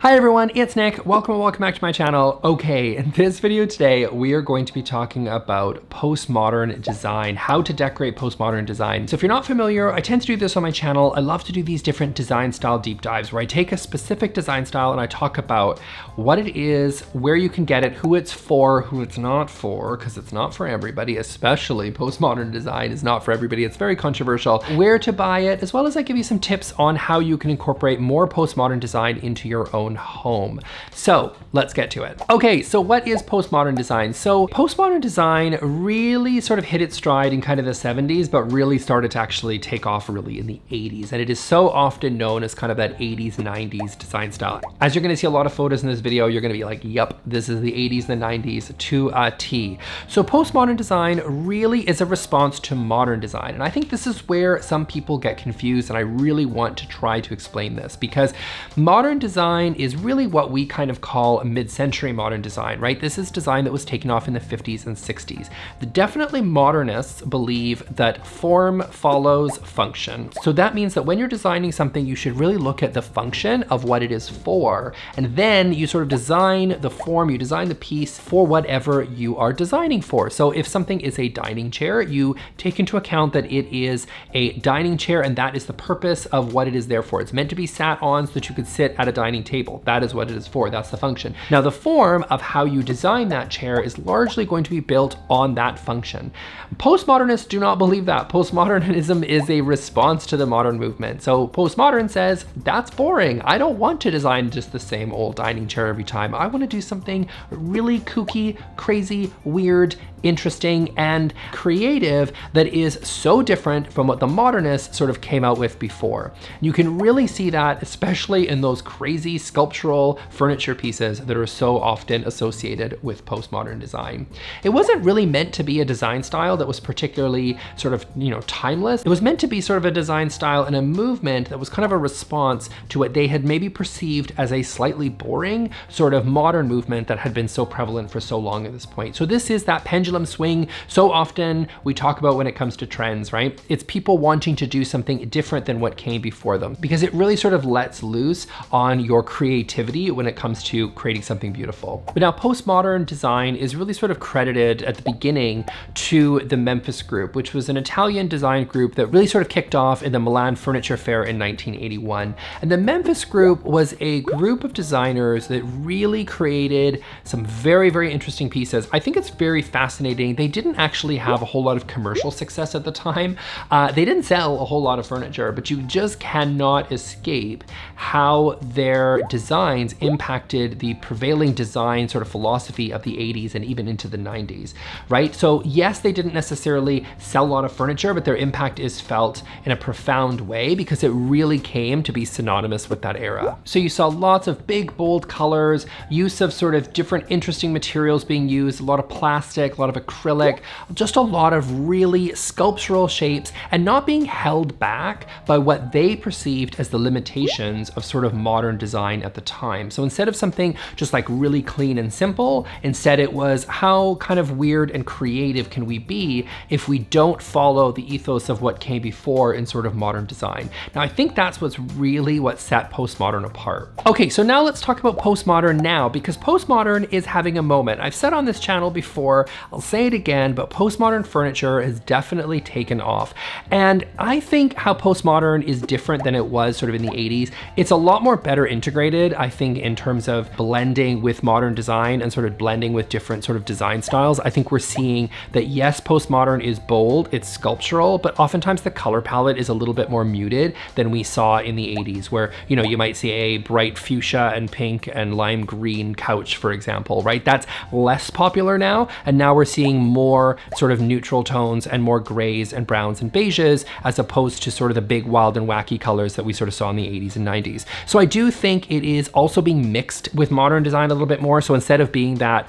Hi everyone, it's Nick. Welcome back to my channel. Okay, in this video today, we are going to be talking about postmodern design, how to decorate postmodern design. So if you're not familiar, I tend to do this on my channel. I love to do these different design style deep dives where I take a specific design style and I talk about what it is, where you can get it, who it's for, who it's not for, because it's not for everybody, especially postmodern design is not for everybody. It's very controversial. Where to buy it, as well as I give you some tips on how you can incorporate more postmodern design into your own home. So let's get to it. Okay, so what is postmodern design? So postmodern design really sort of hit its stride in kind of the 70s, but really started to actually take off really in the 80s. And it is so often known as kind of that 80s, 90s design style. As you're gonna see a lot of photos in this video, you're gonna be like, yep, this is the 80s and the 90s to a T. So postmodern design really is a response to modern design. And I think this is where some people get confused, and I really want to try to explain this because modern design is really what we kind of call a mid-century modern design, right? This is design that was taken off in the 50s and 60s. Definitely modernists believe that form follows function. So that means that when you're designing something, you should really look at the function of what it is for, and then you sort of design the form, you design the piece for whatever you are designing for. So if something is a dining chair, you take into account that it is a dining chair and that is the purpose of what it is there for. It's meant to be sat on so that you could sit at a dining table. That is what it is for, that's the function. Now the form of how you design that chair is largely going to be built on that function. Postmodernists do not believe that. Postmodernism is a response to the modern movement. So postmodern says, that's boring. I don't want to design just the same old dining chair every time. I want to do something really kooky, crazy, weird, interesting, and creative that is so different from what the modernists sort of came out with before. You can really see that, especially in those crazy sculptural furniture pieces that are so often associated with postmodern design. It wasn't really meant to be a design style that was particularly sort of, timeless. It was meant to be sort of a design style and a movement that was kind of a response to what they had maybe perceived as a slightly boring sort of modern movement that had been so prevalent for so long at this point. So this is that pendulum swing so often we talk about when it comes to trends, right? It's people wanting to do something different than what came before them because it really sort of lets loose on your creativity when it comes to creating something beautiful. But now postmodern design is really sort of credited at the beginning to the Memphis Group, which was an Italian design group that really sort of kicked off in the Milan Furniture Fair in 1981. And the Memphis Group was a group of designers that really created some very, very interesting pieces. I think it's very fascinating. They didn't actually have a whole lot of commercial success at the time. They didn't sell a whole lot of furniture, but you just cannot escape how their designs impacted the prevailing design sort of philosophy of the 80s and even into the 90s, right? So yes, they didn't necessarily sell a lot of furniture, but their impact is felt in a profound way because it really came to be synonymous with that era. So you saw lots of big, bold colors, use of sort of different interesting materials being used, a lot of plastic, a lot of acrylic, just a lot of really sculptural shapes and not being held back by what they perceived as the limitations of sort of modern design at the time. So instead of something just like really clean and simple, instead it was how kind of weird and creative can we be if we don't follow the ethos of what came before in sort of modern design. Now I think that's what's really what set postmodern apart. Okay, so now let's talk about postmodern now because postmodern is having a moment. I've said on this channel before, I'll say it again, but postmodern furniture has definitely taken off. And I think how postmodern is different than it was sort of in the 80s. It's a lot more better integrated, I think, in terms of blending with modern design and sort of blending with different sort of design styles. I think we're seeing that yes, postmodern is bold, it's sculptural, but oftentimes the color palette is a little bit more muted than we saw in the 80s where, you might see a bright fuchsia and pink and lime green couch, for example, right? That's less popular now. And now we're seeing more sort of neutral tones and more grays and browns and beiges as opposed to sort of the big wild and wacky colors that we sort of saw in the 80s and 90s. So I do think it is also being mixed with modern design a little bit more. So instead of being that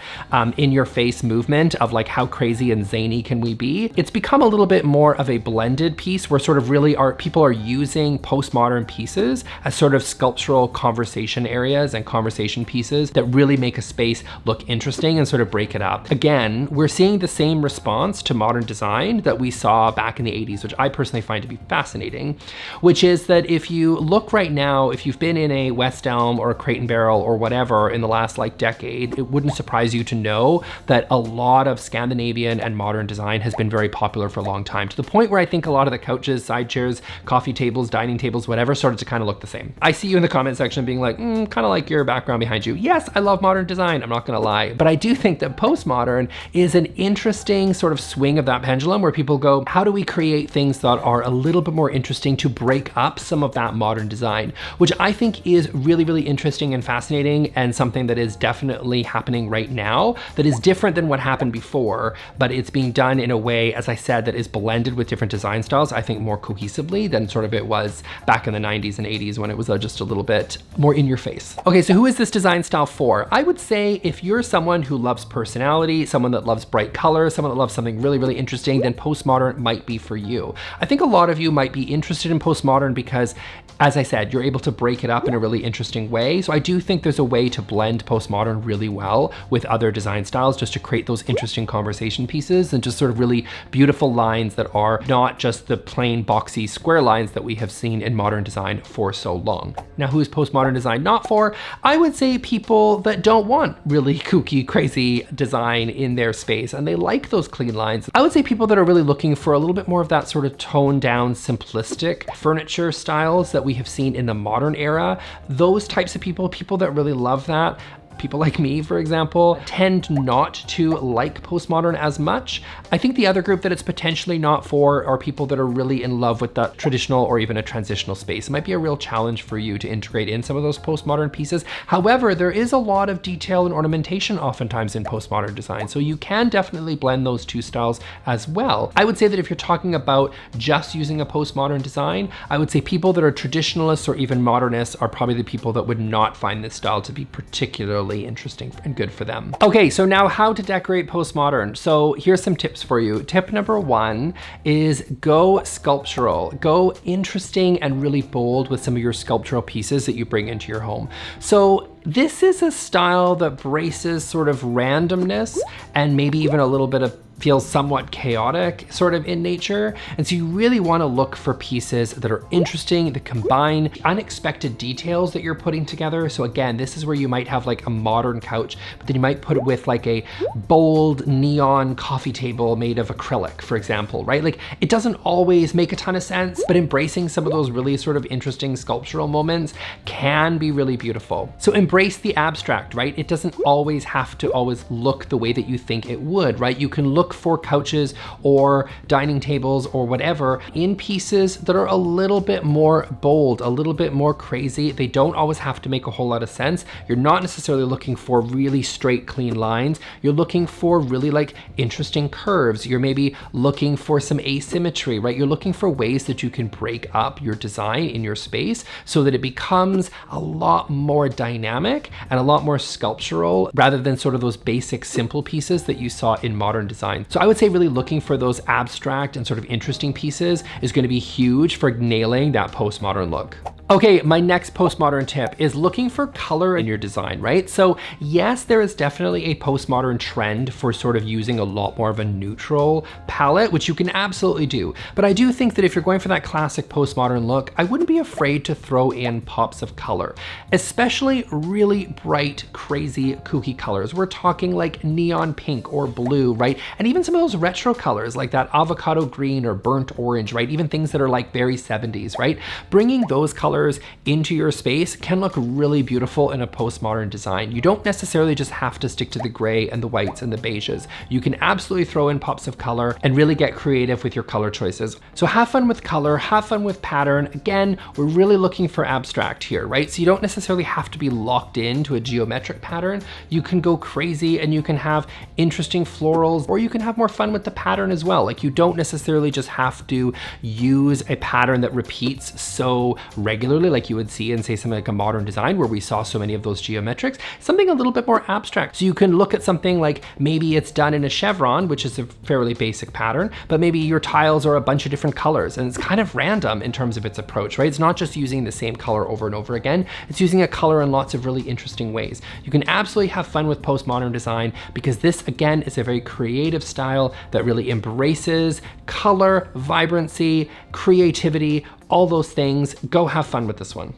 in your face movement of like how crazy and zany can we be, it's become a little bit more of a blended piece where sort of really people are using postmodern pieces as sort of sculptural conversation areas and conversation pieces that really make a space look interesting and sort of break it up. Again, we're seeing the same response to modern design that we saw back in the 80s, which I personally find to be fascinating, which is that if you look right now, if you've been in a West Elm home or a Crate and Barrel or whatever in the last like decade, it wouldn't surprise you to know that a lot of Scandinavian and modern design has been very popular for a long time, to the point where I think a lot of the couches, side chairs, coffee tables, dining tables, whatever, started to kind of look the same. I see you in the comment section being like, kind of like your background behind you. Yes, I love modern design, I'm not gonna lie, but I do think that postmodern is an interesting sort of swing of that pendulum where people go, how do we create things that are a little bit more interesting to break up some of that modern design, which I think is really, really interesting and fascinating, and something that is definitely happening right now that is different than what happened before, but it's being done in a way, as I said, that is blended with different design styles, I think more cohesively than sort of it was back in the 90s and 80s when it was just a little bit more in your face. Okay, so who is this design style for? I would say if you're someone who loves personality, someone that loves bright colors, someone that loves something really, really interesting, then postmodern might be for you. I think a lot of you might be interested in postmodern because, as I said, you're able to break it up in a really interesting way. So I do think there's a way to blend postmodern really well with other design styles just to create those interesting conversation pieces and just sort of really beautiful lines that are not just the plain boxy square lines that we have seen in modern design for so long. Now, who is postmodern design not for? I would say people that don't want really kooky, crazy design in their space and they like those clean lines. I would say people that are really looking for a little bit more of that sort of toned down, simplistic furniture styles that we have seen in the modern era. Those types of people that really love that. People like me, for example, tend not to like postmodern as much. I think the other group that it's potentially not for are people that are really in love with that traditional or even a transitional space. It might be a real challenge for you to integrate in some of those postmodern pieces. However, there is a lot of detail and ornamentation oftentimes in postmodern design, so you can definitely blend those two styles as well. I would say that if you're talking about just using a postmodern design, I would say people that are traditionalists or even modernists are probably the people that would not find this style to be particularly interesting and good for them. Okay, so now how to decorate postmodern. So here's some tips for you. Tip number one is go sculptural. Go interesting and really bold with some of your sculptural pieces that you bring into your home. So this is a style that braces sort of randomness and maybe even a little bit of feels somewhat chaotic sort of in nature. And so you really want to look for pieces that are interesting, that combine unexpected details that you're putting together. So again, this is where you might have like a modern couch, but then you might put it with like a bold neon coffee table made of acrylic, for example, right? Like it doesn't always make a ton of sense, but embracing some of those really sort of interesting sculptural moments can be really beautiful. So embrace the abstract, right? It doesn't always have to always look the way that you think it would, right? You can look for couches or dining tables or whatever in pieces that are a little bit more bold, a little bit more crazy. They don't always have to make a whole lot of sense. You're not necessarily looking for really straight, clean lines. You're looking for really like interesting curves. You're maybe looking for some asymmetry, right? You're looking for ways that you can break up your design in your space so that it becomes a lot more dynamic and a lot more sculptural rather than sort of those basic simple pieces that you saw in modern design. So I would say really looking for those abstract and sort of interesting pieces is going to be huge for nailing that postmodern look. Okay, my next postmodern tip is looking for color in your design, right? So yes, there is definitely a postmodern trend for sort of using a lot more of a neutral palette, which you can absolutely do. But I do think that if you're going for that classic postmodern look, I wouldn't be afraid to throw in pops of color, especially really bright, crazy, kooky colors. We're talking like neon pink or blue, right? And even some of those retro colors like that avocado green or burnt orange, right? Even things that are like very 70s, right? Bringing those colors into your space can look really beautiful in a postmodern design. You don't necessarily just have to stick to the gray and the whites and the beiges. You can absolutely throw in pops of color and really get creative with your color choices. So have fun with color, have fun with pattern. Again, we're really looking for abstract here, right? So you don't necessarily have to be locked into a geometric pattern. You can go crazy and you can have interesting florals, or you can have more fun with the pattern as well. Like you don't necessarily just have to use a pattern that repeats so regularly like you would see in say something like a modern design where we saw so many of those geometrics, something a little bit more abstract. So you can look at something like maybe it's done in a chevron, which is a fairly basic pattern, but maybe your tiles are a bunch of different colors and it's kind of random in terms of its approach, right? It's not just using the same color over and over again. It's using a color in lots of really interesting ways. You can absolutely have fun with postmodern design because this again is a very creative style that really embraces color, vibrancy, creativity, all those things. Go have fun with this one.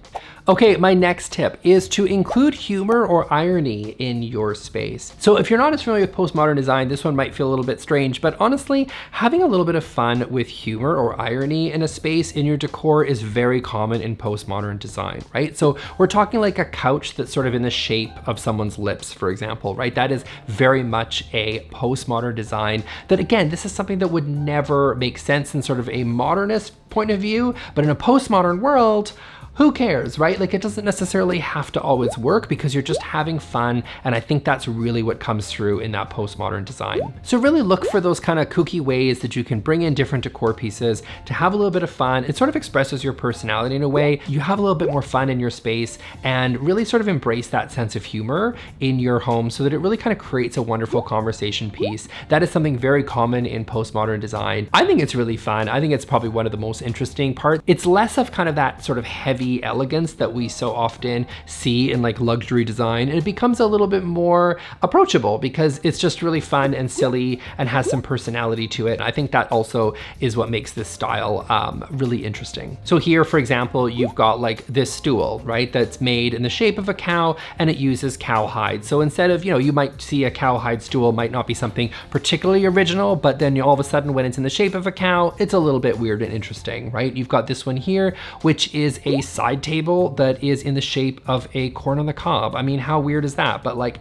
Okay, my next tip is to include humor or irony in your space. So if you're not as familiar with postmodern design, this one might feel a little bit strange, but honestly, having a little bit of fun with humor or irony in a space in your decor is very common in postmodern design, right? So we're talking like a couch that's sort of in the shape of someone's lips, for example, right? That is very much a postmodern design that, again, this is something that would never make sense in sort of a modernist point of view, but in a postmodern world, who cares, right? Like, it doesn't necessarily have to always work because you're just having fun. And I think that's really what comes through in that postmodern design. So really look for those kind of kooky ways that you can bring in different decor pieces to have a little bit of fun. It sort of expresses your personality in a way. You have a little bit more fun in your space and really sort of embrace that sense of humor in your home so that it really kind of creates a wonderful conversation piece. That is something very common in postmodern design. I think it's really fun. I think it's probably one of the most interesting parts. It's less of kind of that sort of heavy elegance that we so often see in like luxury design, and it becomes a little bit more approachable because it's just really fun and silly and has some personality to it. I think that also is what makes this style really interesting. So here, for example, you've got like this stool, right? That's made in the shape of a cow and it uses cowhide. So instead of, you might see a cowhide stool might not be something particularly original, but then all of a sudden when it's in the shape of a cow, it's a little bit weird and interesting, right? You've got this one here, which is a side table that is in the shape of a corn on the cob. I mean, how weird is that? But like,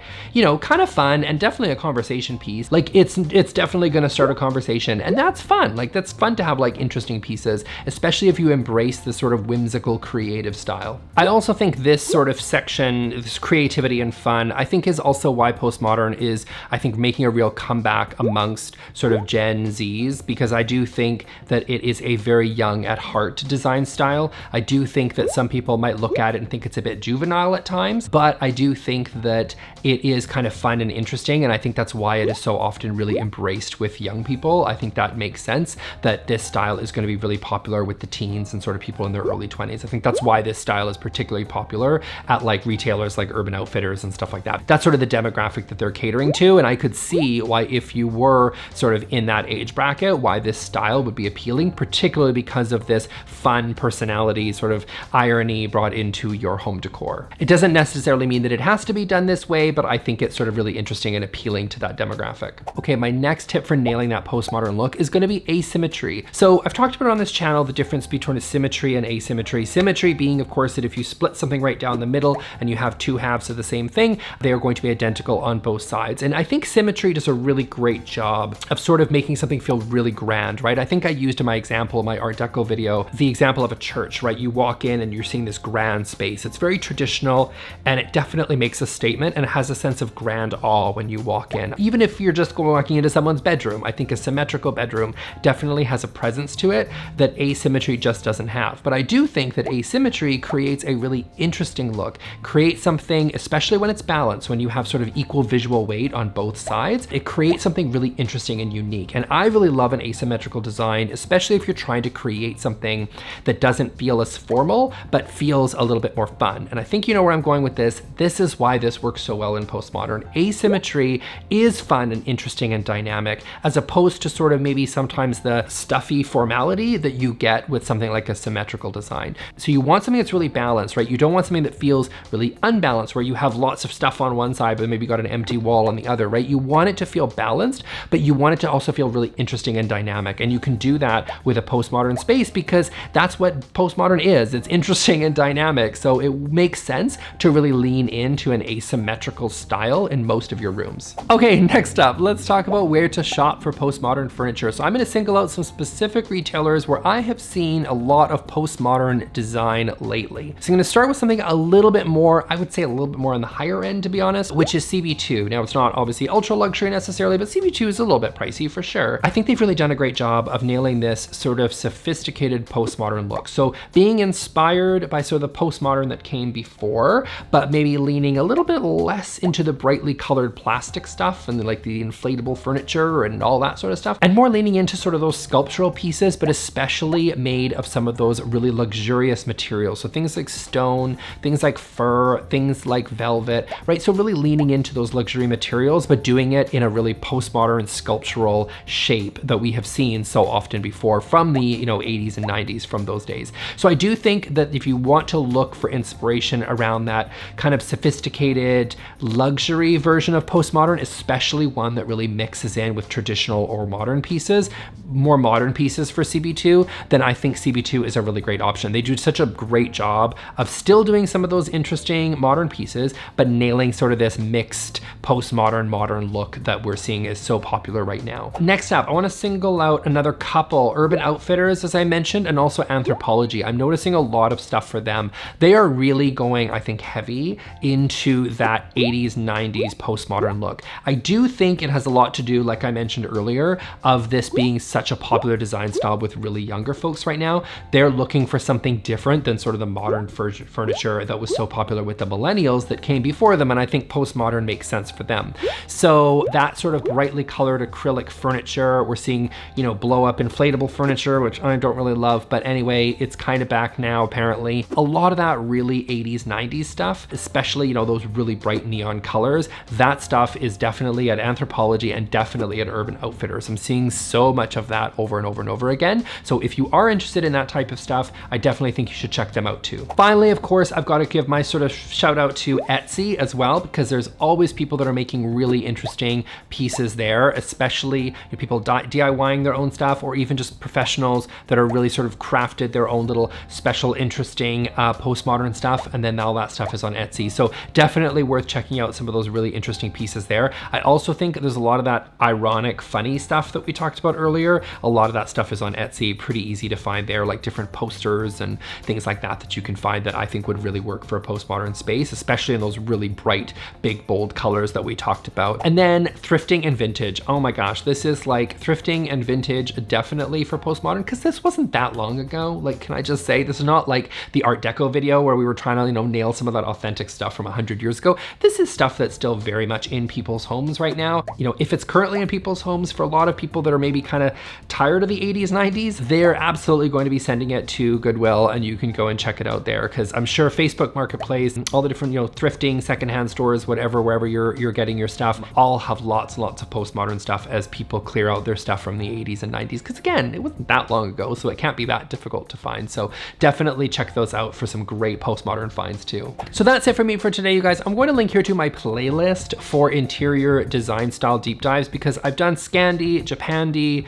kind of fun and definitely a conversation piece. Like it's definitely going to start a conversation, and that's fun. Like that's fun to have like interesting pieces, especially if you embrace this sort of whimsical creative style. I also think this sort of section, this creativity and fun, I think is also why postmodern is, I think, making a real comeback amongst sort of Gen Zs, because I do think that it is a very young at heart design style. I do think that some people might look at it and think it's a bit juvenile at times, but I do think that it is kind of fun and interesting, and I think that's why it is so often really embraced with young people. I think that makes sense that this style is going to be really popular with the teens and sort of people in their early 20s. I think that's why this style is particularly popular at like retailers like Urban Outfitters and stuff like that. That's sort of the demographic that they're catering to, and I could see why, if you were sort of in that age bracket, why this style would be appealing, particularly because of this fun personality, sort of irony brought into your home decor. It doesn't necessarily mean that it has to be done this way, but I think it's sort of really interesting and appealing to that demographic. Okay, my next tip for nailing that postmodern look is going to be asymmetry. So I've talked about on this channel the difference between symmetry and asymmetry. Symmetry being, of course, that if you split something right down the middle and you have two halves of the same thing, they are going to be identical on both sides. And I think symmetry does a really great job of sort of making something feel really grand, right? I think I used in my example, my Art Deco video, the example of a church, right? You walk in and you're seeing this grand space. It's very traditional and it definitely makes a statement, and it has a sense of grand awe when you walk in. Even if you're just walking into someone's bedroom, I think a symmetrical bedroom definitely has a presence to it that asymmetry just doesn't have. But I do think that asymmetry creates a really interesting look, creates something, especially when it's balanced, when you have sort of equal visual weight on both sides, it creates something really interesting and unique. And I really love an asymmetrical design, especially if you're trying to create something that doesn't feel as formal, but feels a little bit more fun. And I think you know where I'm going with this. This is why this works so well in postmodern. Asymmetry is fun and interesting and dynamic, as opposed to sort of maybe sometimes the stuffy formality that you get with something like a symmetrical design. So you want something that's really balanced, right? You don't want something that feels really unbalanced, where you have lots of stuff on one side, but maybe got an empty wall on the other, right? You want it to feel balanced, but you want it to also feel really interesting and dynamic. And you can do that with a postmodern space because that's what postmodern is. It's interesting and dynamic. So it makes sense to really lean into an asymmetrical style in most of your rooms. Okay, next up, let's talk about where to shop for postmodern furniture. So I'm going to single out some specific retailers where I have seen a lot of postmodern design lately. So I'm going to start with something a little bit more, I would say a little bit more on the higher end, to be honest, which is CB2. Now, it's not obviously ultra luxury necessarily, but CB2 is a little bit pricey for sure. I think they've really done a great job of nailing this sort of sophisticated postmodern look. So being inspired by sort of the postmodern that came before, but maybe leaning a little bit less into the brightly colored plastic stuff and like the inflatable furniture and all that sort of stuff, and more leaning into sort of those sculptural pieces, but especially made of some of those really luxurious materials. So things like stone, things like fur, things like velvet, right? So really leaning into those luxury materials, but doing it in a really postmodern sculptural shape that we have seen so often before from the 80s and 90s, from those days. So I do think that if you want to look for inspiration around that kind of sophisticated luxury version of postmodern, especially one that really mixes in with traditional or modern pieces, more modern pieces for CB2, then I think CB2 is a really great option. They do such a great job of still doing some of those interesting modern pieces, but nailing sort of this mixed postmodern, modern look that we're seeing is so popular right now. Next up, I want to single out another couple, Urban Outfitters, as I mentioned, and also Anthropologie. I'm noticing a lot of stuff for them. They are really going, I think, heavy into that 80s, 90s postmodern look. I do think it has a lot to do, like I mentioned earlier, of this being such a popular design style with really younger folks right now. They're looking for something different than sort of the modern furniture that was so popular with the millennials that came before them, and I think postmodern makes sense for them. So that sort of brightly colored acrylic furniture, we're seeing, you know, blow up inflatable furniture, which I don't really love, but anyway, it's kind of back now apparently. A lot of that really 80s, 90s stuff, especially, you know, those really bright neon colors, that stuff is definitely at Anthropologie and definitely at Urban Outfitters. I'm seeing so much of that over and over and over again. So if you are interested in that type of stuff, I definitely think you should check them out too. Finally, of course, I've got to give my sort of shout out to Etsy as well, because there's always people that are making really interesting pieces there, especially, you know, people DIYing their own stuff, or even just professionals that are really sort of crafted their own little special, interesting postmodern stuff, and then all that stuff is on Etsy. So definitely worth checking out some of those really interesting pieces there. I also think there's a lot of that ironic, funny stuff that we talked about earlier. A lot of that stuff is on Etsy, pretty easy to find there, like different posters and things like that that you can find that I think would really work for a postmodern space, especially in those really bright, big, bold colors that we talked about. And then thrifting and vintage. Oh my gosh, this is like thrifting and vintage definitely for postmodern, because this wasn't that long ago. Like, can I just say, this is not like the Art Deco video where we were trying to, you know, nail some of that authentic stuff from 100 years ago. This is stuff that's still very much in people's homes right now. You know, if it's currently in people's homes, for a lot of people that are maybe kind of tired of the 80s, 90s, they're absolutely going to be sending it to Goodwill, and you can go and check it out there, because I'm sure Facebook Marketplace and all the different, you know, thrifting, secondhand stores, whatever, wherever you're getting your stuff, all have lots and lots of postmodern stuff as people clear out their stuff from the 80s and 90s, because again, it wasn't that long ago, so it can't be that difficult to find. So definitely check those out for some great postmodern finds too. So that's it for me for today, you guys. I'm going to link here to my playlist for interior design style deep dives, because I've done Scandi, Japandi,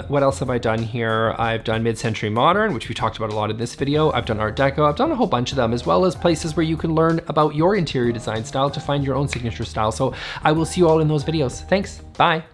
what else have I done here? I've done mid-century modern, which we talked about a lot in this video. I've done Art Deco. I've done a whole bunch of them, as well as places where you can learn about your interior design style to find your own signature style. So I will see you all in those videos. Thanks. Bye.